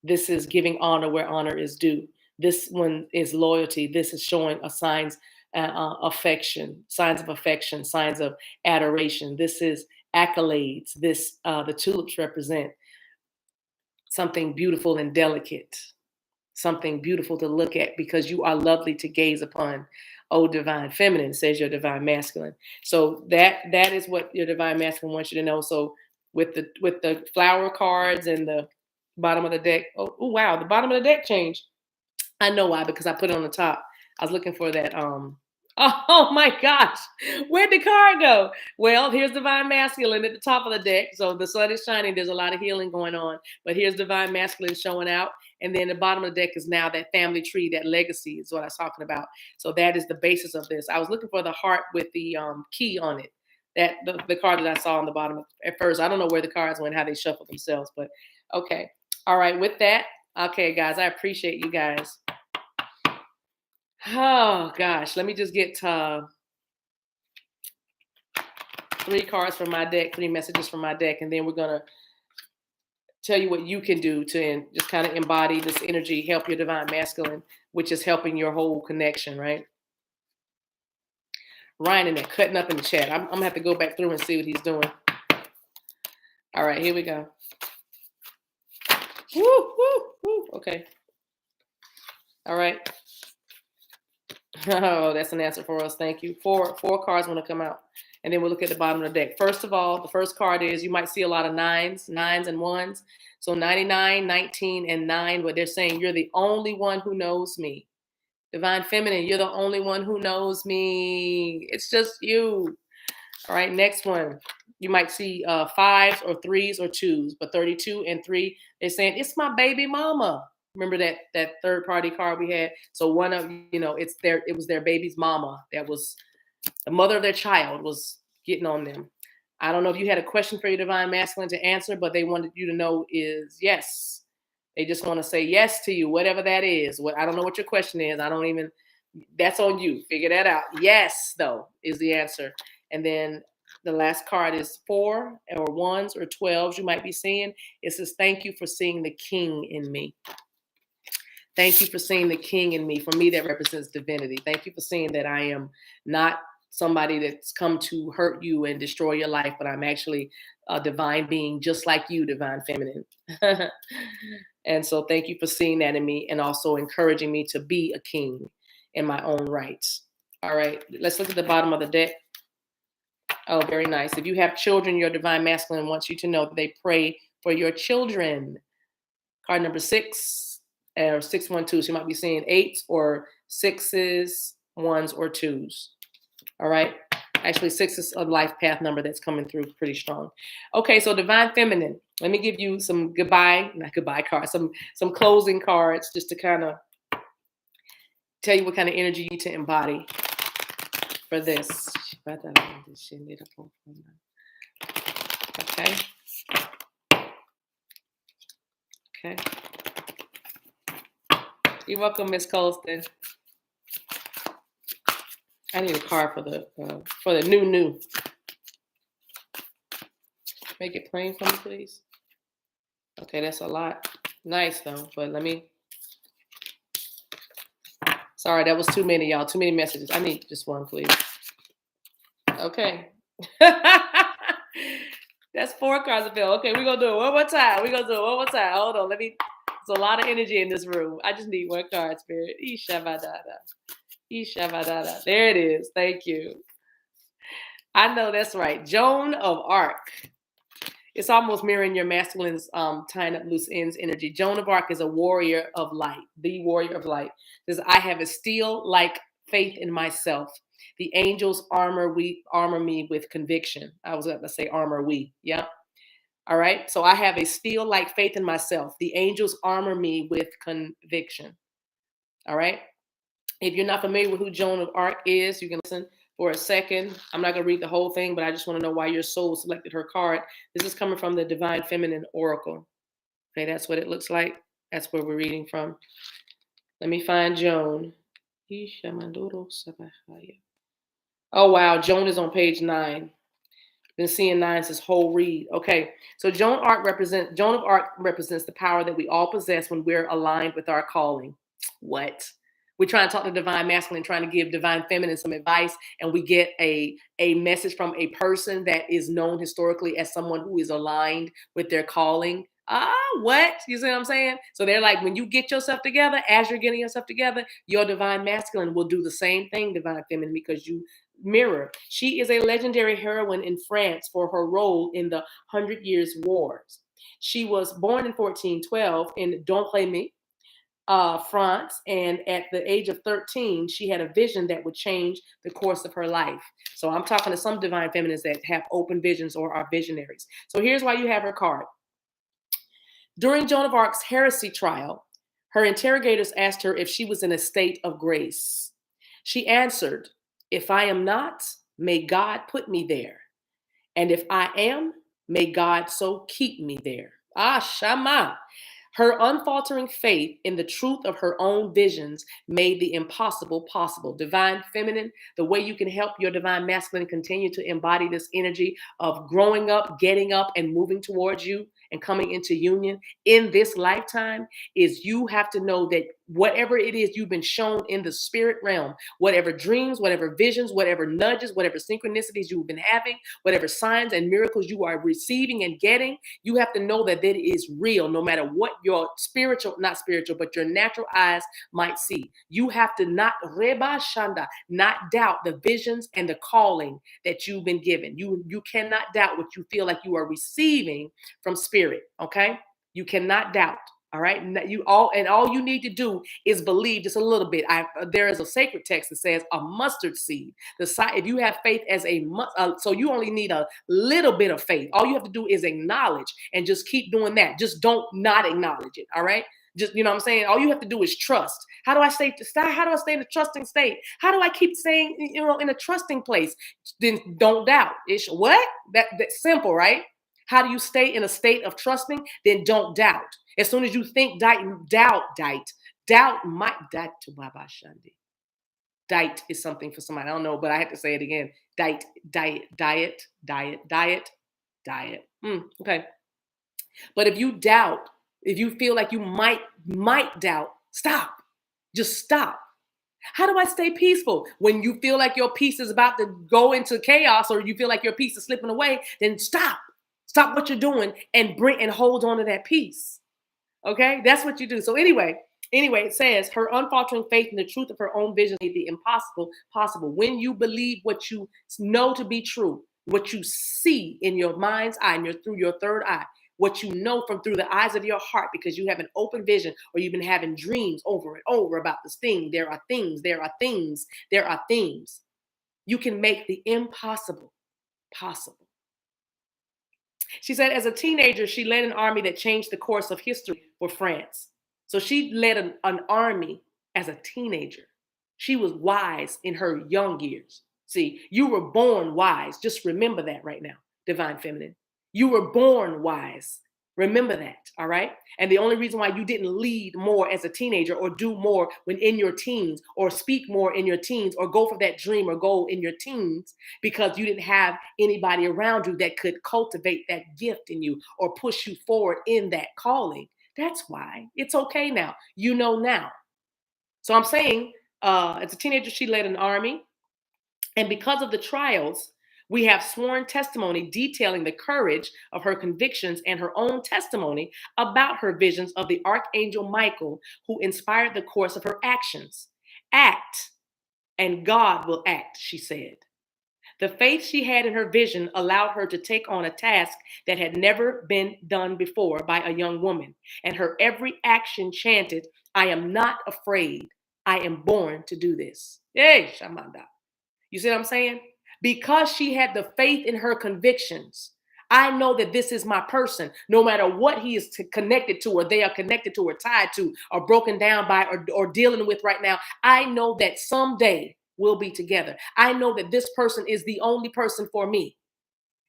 [SPEAKER 1] This is giving honor where honor is due. This one is loyalty. This is showing a affection, signs of affection, signs of adoration. This is accolades. The tulips represent something beautiful and delicate, something beautiful to look at, because you are lovely to gaze upon. Oh, divine feminine, says your divine masculine. So that is what your divine masculine wants you to know. So with the flower cards and the bottom of the deck. Oh wow, the bottom of the deck changed. I know why, because I put it on the top. I was looking for that Oh my gosh. Where'd the card go? Well, here's Divine Masculine at the top of the deck. So the sun is shining. There's a lot of healing going on. But here's Divine Masculine showing out. And then the bottom of the deck is now that family tree, that legacy is what I was talking about. So that is the basis of this. I was looking for the heart with the key on it. That the card that I saw on the bottom at first. I don't know where the cards went, how they shuffled themselves. But okay. All right. With that, okay, guys, I appreciate you guys. Oh gosh, let me just get 3 cards from my deck, 3 messages from my deck, and then we're gonna tell you what you can do to just kind of embody this energy, help your divine masculine, which is helping your whole connection, right? Ryan in there cutting up in the chat. I'm gonna have to go back through and see what he's doing. All right, here we go. Woo, woo, woo. Okay. All right. Oh, that's an answer for us. Thank you. Four cards want to come out. And then we'll look at the bottom of the deck. First of all, the first card is, you might see a lot of nines and ones. So 99, 19, and 9, but they're saying you're the only one who knows me. Divine Feminine, you're the only one who knows me. It's just you. All right, next one. You might see 5s or 3s or 2s, but 32 and 3, they're saying, it's my baby mama. Remember that third party card we had? So one of, it was their baby's mama. That was the mother of their child was getting on them. I don't know if you had a question for your divine masculine to answer, but they wanted you to know is yes. They just want to say yes to you, whatever that is. I don't know what your question is. That's on you. Figure that out. Yes, though, is the answer. And then the last card is 4 or 1s or 12s you might be seeing. It says, thank you for seeing the king in me. Thank you for seeing the king in me. For me, that represents divinity. Thank you for seeing that I am not somebody that's come to hurt you and destroy your life, but I'm actually a divine being just like you, divine feminine. And so thank you for seeing that in me and also encouraging me to be a king in my own rights. All right, let's look at the bottom of the deck. Oh, very nice. If you have children, your divine masculine wants you to know that they pray for your children. Card number 6. Or 612. So you might be seeing 8s or 6s, 1s or 2s. All right. Actually, 6 is a life path number that's coming through pretty strong. Okay, so divine feminine. Let me give you some not goodbye cards, some closing cards just to kind of tell you what kind of energy you need to embody for this. Okay. Okay. You're welcome, Miss Colston. I need a card for the new. Make it plain for me, please. Okay, that's a lot. Nice though, but let me. Sorry, that was too many, y'all. Too many messages. I need just one, please. Okay. That's 4 cards of fill. Okay, we're gonna do it one more time. Hold on. There's a lot of energy in this room. I just need 1 card, Spirit. Ishavadada. There it is. Thank you. I know that's right. Joan of Arc. It's almost mirroring your masculine's tying up loose ends energy. Joan of Arc is a warrior of light, the warrior of light. Says, I have a steel-like faith in myself. The angels armor me with conviction. I was going to say armor we. Yeah. All right. So I have a steel-like faith in myself. The angels armor me with conviction. All right. If you're not familiar with who Joan of Arc is, you can listen for a second. I'm not going to read the whole thing, but I just want to know why your soul selected her card. This is coming from the Divine Feminine Oracle. Okay, that's what it looks like. That's where we're reading from. Let me find Joan. Oh, wow. Joan is on page 9. Been seeing 9 since whole read. Okay, so Joan of Arc represents the power that we all possess when we're aligned with our calling. What? We're trying to talk to divine masculine, trying to give divine feminine some advice, and we get a message from a person that is known historically as someone who is aligned with their calling. What? You see what I'm saying? So they're like, when you get yourself together, as you're getting yourself together, your divine masculine will do the same thing, divine feminine, because you mirror. She is a legendary heroine in France for her role in the 100 Years' Wars. She was born in 1412 in Domremy, France, and at the age of 13, she had a vision that would change the course of her life. So I'm talking to some divine feminines that have open visions or are visionaries. So here's why you have her card. During Joan of Arc's heresy trial, her interrogators asked her if she was in a state of grace. She answered, "If I am not, may God put me there. And if I am, may God so keep me there." Ah, Shama. Her unfaltering faith in the truth of her own visions made the impossible possible. Divine feminine, the way you can help your divine masculine continue to embody this energy of growing up, getting up, and moving towards you and coming into union in this lifetime is you have to know that whatever it is you've been shown in the spirit realm, whatever dreams, whatever visions, whatever nudges, whatever synchronicities you've been having, whatever signs and miracles you are receiving and getting, you have to know that it is real no matter what your spiritual, not spiritual, but your natural eyes might see. You have to not reba shanda, not doubt the visions and the calling that you've been given. You cannot doubt what you feel like you are receiving from spirit, okay? You cannot doubt. All right. All you need to do is believe just a little bit. There is a sacred text that says a mustard seed. If you have faith as so you only need a little bit of faith. All you have to do is acknowledge and just keep doing that. Just don't not acknowledge it. All right. Just, you know what I'm saying? All you have to do is trust. How do I stay in a trusting state? How do I keep saying, in a trusting place? Then don't doubt. It's what? That's simple, right? How do you stay in a state of trusting? Then don't doubt. As soon as you think doubt might doubt to Baba Shandi. Diet is something for somebody. I don't know, but I had to say it again. Diet. Okay. But if you doubt, if you feel like you might doubt, stop. Just stop. How do I stay peaceful? When you feel like your peace is about to go into chaos or you feel like your peace is slipping away, then stop. Stop what you're doing and hold on to that peace. Okay, that's what you do. So anyway, it says her unfaltering faith in the truth of her own vision made the impossible possible. When you believe what you know to be true, what you see in your mind's eye and through your third eye, what you know from through the eyes of your heart, because you have an open vision or you've been having dreams over and over about this thing. There are things. You can make the impossible possible. She said, as a teenager, she led an army that changed the course of history for France. So she led an army as a teenager. She was wise in her young years. See, you were born wise. Just remember that right now, divine feminine. You were born wise. Remember that, all right? And the only reason why you didn't lead more as a teenager or do more when in your teens or speak more in your teens or go for that dream or goal in your teens because you didn't have anybody around you that could cultivate that gift in you or push you forward in that calling. That's why. It's okay now. You know now. So I'm saying as a teenager, she led an army. And because of the trials, we have sworn testimony detailing the courage of her convictions and her own testimony about her visions of the Archangel Michael, who inspired the course of her actions. Act, and God will act, she said. The faith she had in her vision allowed her to take on a task that had never been done before by a young woman. And her every action chanted, "I am not afraid. I am born to do this." Hey, Shamanda. You see what I'm saying? Because she had the faith in her convictions. I know that this is my person, no matter what he is connected to, or they are connected to, or tied to, or broken down by, or dealing with right now. I know that someday we'll be together. I know that this person is the only person for me.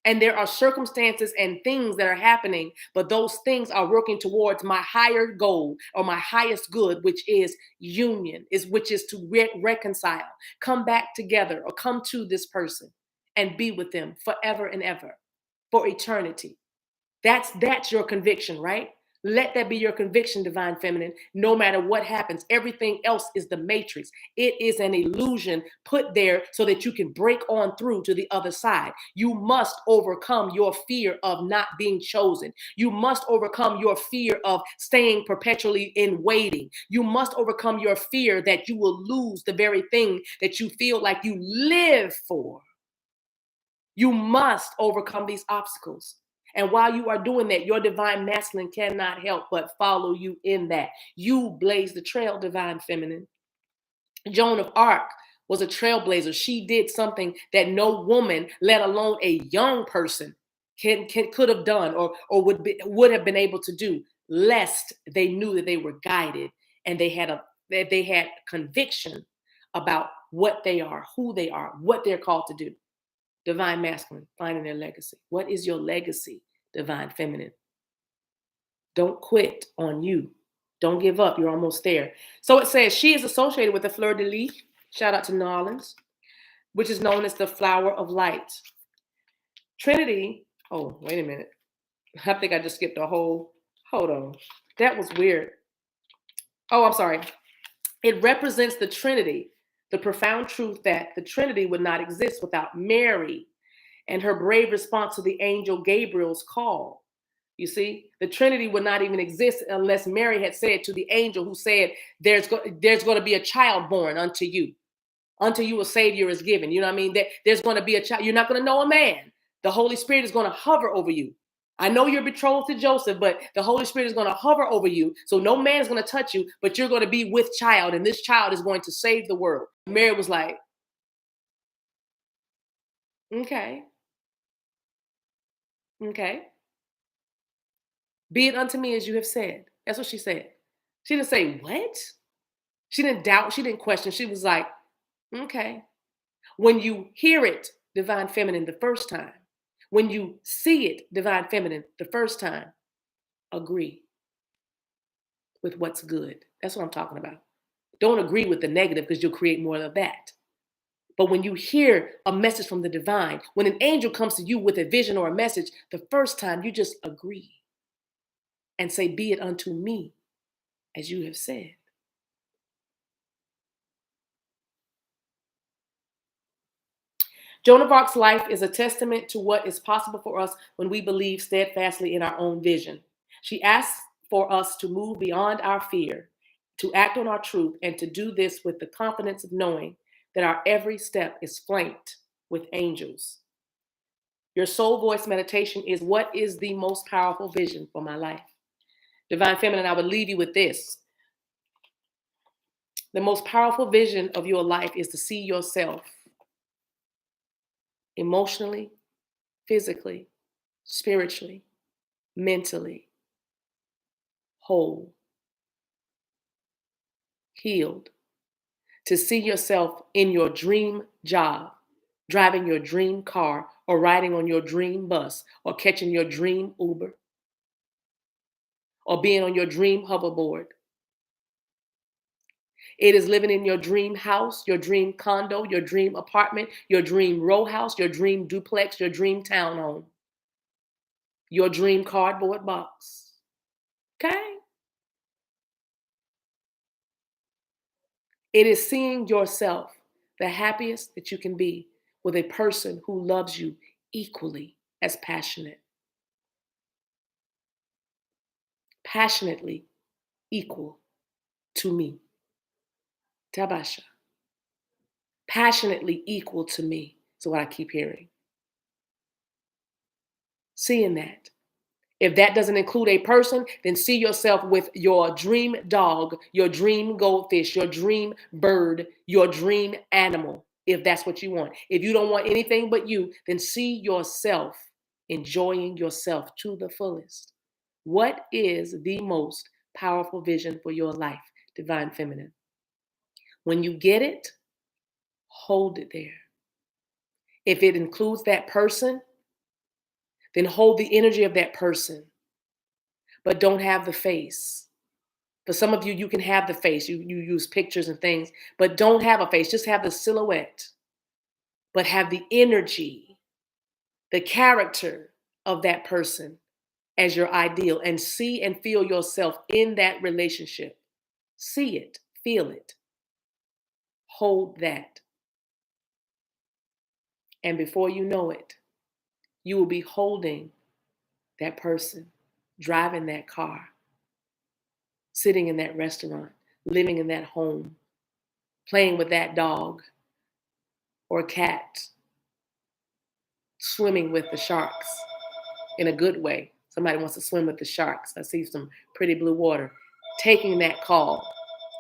[SPEAKER 1] And there are circumstances and things that are happening, but those things are working towards my higher goal or my highest good, which is union, which is to reconcile, come back together, or come to this person and be with them forever and ever, for eternity. That's your conviction, right? Let that be your conviction, divine feminine. No matter what happens, everything else is the matrix. It is an illusion put there so that you can break on through to the other side. You must overcome your fear of not being chosen. You must overcome your fear of staying perpetually in waiting. You must overcome your fear that you will lose the very thing that you feel like you live for. You must overcome these obstacles. And while you are doing that, your divine masculine cannot help but follow you in that. You blaze the trail, divine feminine. Joan of Arc was a trailblazer. She did something that no woman, let alone a young person, could have done or would have been able to do, lest they knew that they were guided and they had conviction about what they are, who they are, what they're called to do. Divine masculine, finding their legacy. What is your legacy, divine feminine? Don't quit on you. Don't give up. You're almost there. So it says she is associated with the fleur de lis. Shout out to New Orleans, which is known as the flower of light. Trinity. Oh, wait a minute. I think I just skipped a whole. Hold on. That was weird. Oh, I'm sorry. It represents the Trinity, the profound truth that the Trinity would not exist without Mary and her brave response to the angel Gabriel's call. You see, the Trinity would not even exist unless Mary had said to the angel who said, there's going to be a child born unto you. Unto you a savior is given. You know what I mean? There's going to be a child. You're not going to know a man. The Holy Spirit is going to hover over you. I know you're betrothed to Joseph, but the Holy Spirit is going to hover over you. So no man is going to touch you, but you're going to be with child. And this child is going to save the world. Mary was like, okay. Okay. Be it unto me as you have said. That's what she said. She didn't say, what? She didn't doubt. She didn't question. She was like, okay. When you hear it, divine feminine, the first time, when you see it, divine feminine, the first time, agree with what's good. That's what I'm talking about. Don't agree with the negative because you'll create more of that. But when you hear a message from the divine, when an angel comes to you with a vision or a message, the first time you just agree and say, be it unto me as you have said. Joan of Arc's life is a testament to what is possible for us when we believe steadfastly in our own vision. She asks for us to move beyond our fear, to act on our truth, and to do this with the confidence of knowing that our every step is flanked with angels. Your soul voice meditation is what is the most powerful vision for my life. Divine Feminine, I would leave you with this. The most powerful vision of your life is to see yourself emotionally, physically, spiritually, mentally, whole, healed. To see yourself in your dream job, driving your dream car, or riding on your dream bus, or catching your dream Uber, or being on your dream hoverboard. It is living in your dream house, your dream condo, your dream apartment, your dream row house, your dream duplex, your dream townhome, your dream cardboard box. Okay? It is seeing yourself the happiest that you can be with a person who loves you equally as passionately equal to me. Tabasha. Passionately equal to me is what I keep hearing. Seeing that. If that doesn't include a person, then see yourself with your dream dog, your dream goldfish, your dream bird, your dream animal, if that's what you want. If you don't want anything but you, then see yourself enjoying yourself to the fullest. What is the most powerful vision for your life, Divine Feminine? When you get it, hold it there. If it includes that person, then hold the energy of that person, but don't have the face. For some of you, you can have the face. You use pictures and things, but don't have a face. Just have the silhouette, but have the energy, the character of that person as your ideal, and see and feel yourself in that relationship. See it, feel it, hold that. And before you know it, you will be holding that person, driving that car, sitting in that restaurant, living in that home, playing with that dog or cat, swimming with the sharks. in a good way. Somebody wants to swim with the sharks. I see some pretty blue water. Taking that call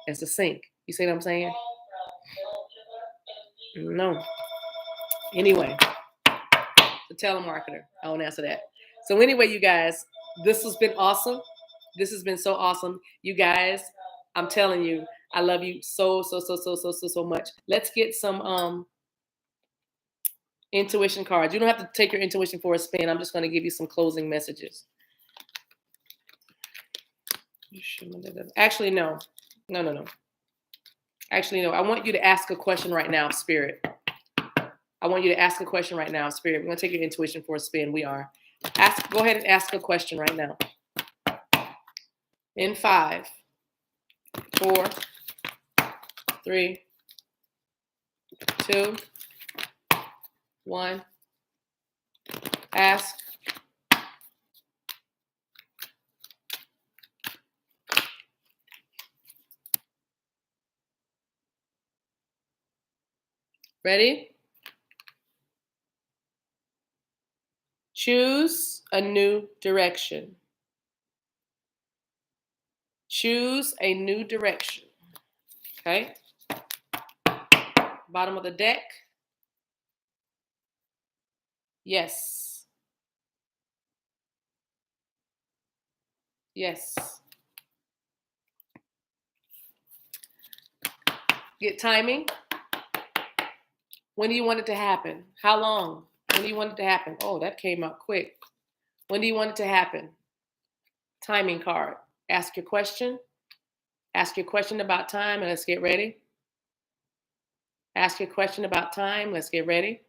[SPEAKER 1] as a sink. You see what I'm saying? No. Anyway, the telemarketer. I won't answer that. So anyway, you guys, this has been awesome. This has been so awesome. You guys, I'm telling you, I love you so much. Let's get some intuition cards. You don't have to take your intuition for a spin. I'm just going to give you some closing messages. Actually, no. Actually, no. I want you to ask a question right now, Spirit. I want you to ask a question right now, Spirit. We're going to take your intuition for a spin. We are. Go ahead and ask a question right now. In 5, 4, 3, 2, 1. Ask. Ready? Choose a new direction. Choose a new direction. Okay? Bottom of the deck. Yes. Yes. Get timing. When do you want it to happen? How long? When do you want it to happen? Oh, that came out quick. When do you want it to happen? Timing card. Ask your question. Ask your question about time and let's get ready. Ask your question about time. Let's get ready.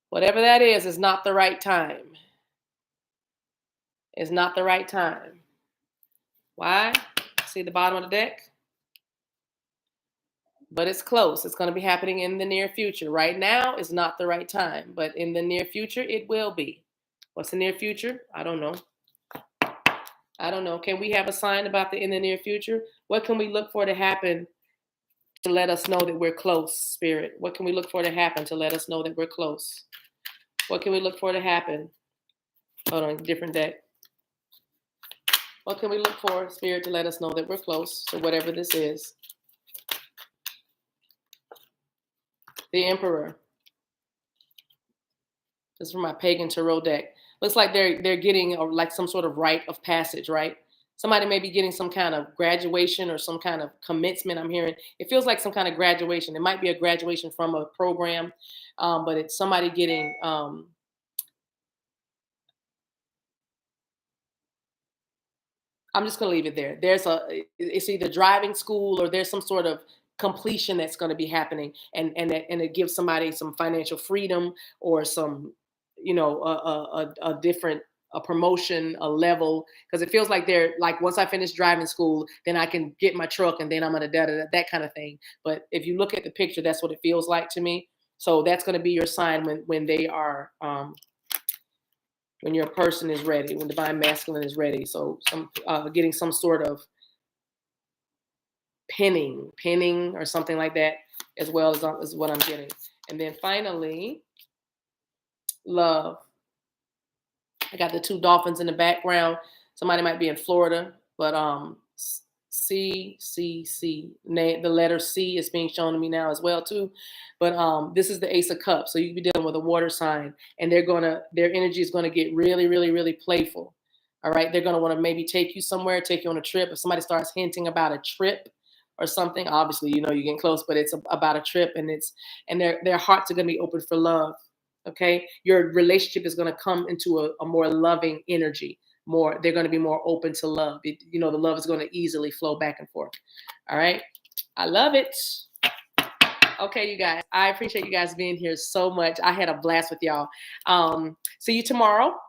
[SPEAKER 1] Whatever that is not the right time. It's not the right time. Why? See the bottom of the deck? But it's close. It's going to be happening in the near future. Right now is not the right time, but in the near future, it will be. What's the near future? I don't know. I don't know. Can we have a sign about in the near future? What can we look for to happen to let us know that we're close, Spirit? What can we look for to happen to let us know that we're close? What can we look for to happen? Hold on, different deck. What can we look for, Spirit, to let us know that we're close to whatever this is? The Emperor. This is from my Pagan Tarot deck. Looks like they're getting like some sort of rite of passage, right? Somebody may be getting some kind of graduation or some kind of commencement. I'm hearing it feels like some kind of graduation. It might be a graduation from a program, but it's somebody getting. I'm just going to leave it there. It's either driving school or there's some sort of completion that's going to be happening, and it gives somebody some financial freedom or some, a different a promotion, a level, because it feels like they're like, once I finish driving school, then I can get my truck and then I'm gonna that kind of thing. But if you look at the picture, that's what it feels like to me. So that's going to be your sign when they are when your person is ready, when divine masculine is ready. So some getting some sort of pinning or something like that, as well as what I'm getting. And then finally, love. I got the 2 dolphins in the background. Somebody might be in Florida, but C. The letter C is being shown to me now as well too. But this is the Ace of Cups, so you could be dealing with a water sign, and their energy is gonna get really, really, really playful. All right, they're gonna want to maybe take you somewhere, take you on a trip. If somebody starts hinting about a trip or something, obviously you're getting close, but it's about a trip, and their hearts are gonna be open for love. Okay, your relationship is going to come into a more loving energy. They're going to be more open to love. The love is going to easily flow back and forth. All right, I love it. Okay, you guys, I appreciate you guys being here so much. I had a blast with y'all. See you tomorrow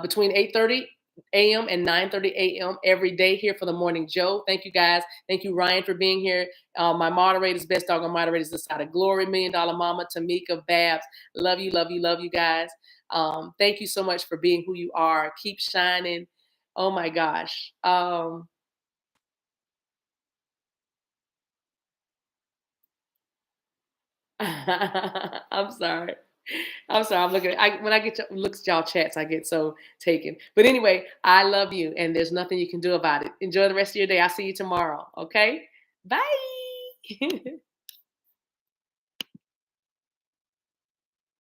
[SPEAKER 1] between 8:30 a.m. and 9:30 a.m. every day here for the Morning Joe. Thank you guys. Thank you, Ryan, for being here. My moderators, best doggone moderators, this side of Glory, $1 Million Mama, Tamika, Babs. Love you, love you, love you guys. Thank you so much for being who you are. Keep shining. Oh my gosh. I'm sorry. I'm sorry. I'm looking at when I get looks at y'all chats, I get so taken. But anyway, I love you, and there's nothing you can do about it. Enjoy the rest of your day. I'll see you tomorrow. Okay. Bye.